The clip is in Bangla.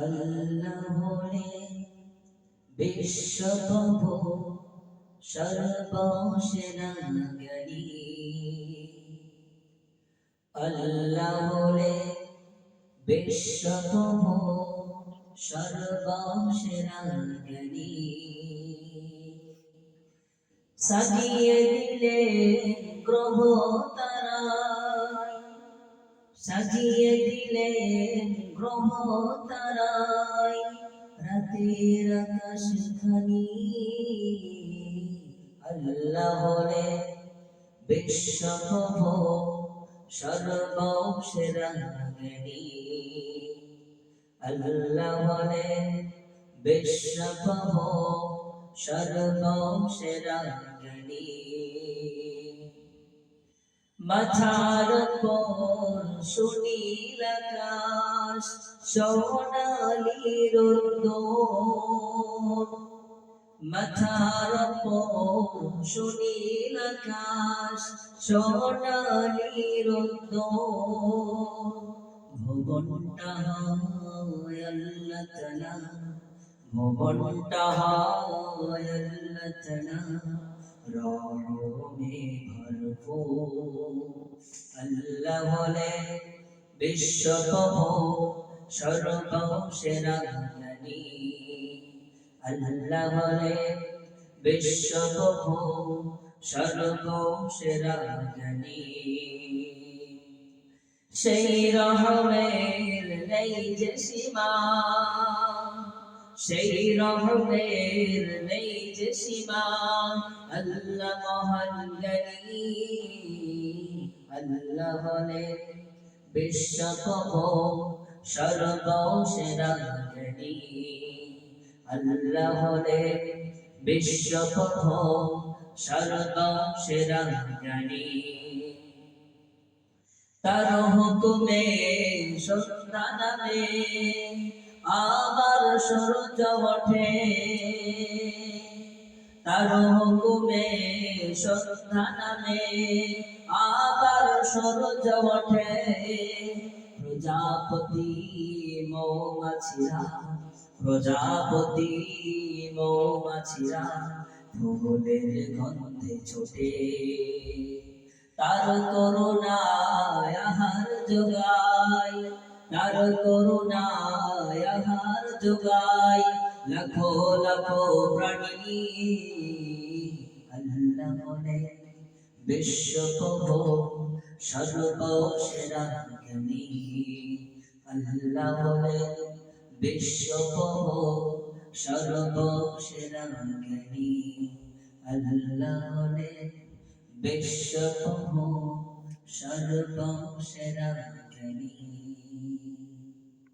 আল্লাহ হলেন বিশ্বপ্রভু সর্বসেনা জ্ঞানী। আল্লাহ হলেন বিশ্বপ্রভু সর্বসেনা জ্ঞানী। সাজিয়ে দিলেন গ্রহ তারায়, সাজিয়ে দিলেন গ্রহ তারায়, রাতের আকাশ খানি। আল্লাহ হলেন বিশ্বপ্রভু সর্বসেরা জ্ঞানী। আল্লাহ হলেন বিশ্বপ্রভু সর্বসেরা জ্ঞানী। মাথার উপর সুনীল আকাশ সোনালি রোদ্দুর, মাথার উপর সুনীল আকাশ সোনালি রোদ্দুর। ভুবনটা হয় আল্লাহ তাআলা, ভুবনটা হয় আল্লাহ তাআলা রহমে ভরপুর। আল্লাহ হলেন বিশ্বপ্রভু সর্বসেরা জ্ঞানী। আল্লাহ হলেন বিশ্বপ্রভু সর্বসেরা জ্ঞানী। সেই রহমের নেই যে সীমা, সেই রহমের নেই যে সীমা। আল্লাহ মহান জ্ঞানী। আল্লাহ হলেন বিশ্বপ্রভু সর্বসেরা জ্ঞানী। আল্লাহ হলেন বিশ্বপ্রভু সর্বসেরা জ্ঞানী। তার হুকুমে সন্ধ্যা নামে আবার সূর্য ওঠে, তার হুকুমে সন্ধ্যা নামে আবার সূর্য ওঠে। প্রজাপতি মৌমাছিরা, প্রজাপতি মৌমাছিরা ফুলের গন্ধে ছোটে। তার করুণায় আহার যোগায়, তার করুণায় আহার যোগায় লাখো লাখো প্রাণী। আল্লাহ হলেন বিশ্বপ্রভু সর্বসেরা জ্ঞানী। আল্লাহ হলেন বিশ্বপ্রভু সর্বসেরা জ্ঞানী। আল্লাহ হলেন বিশ্বপ্রভু সর্বসেরা জ্ঞানী।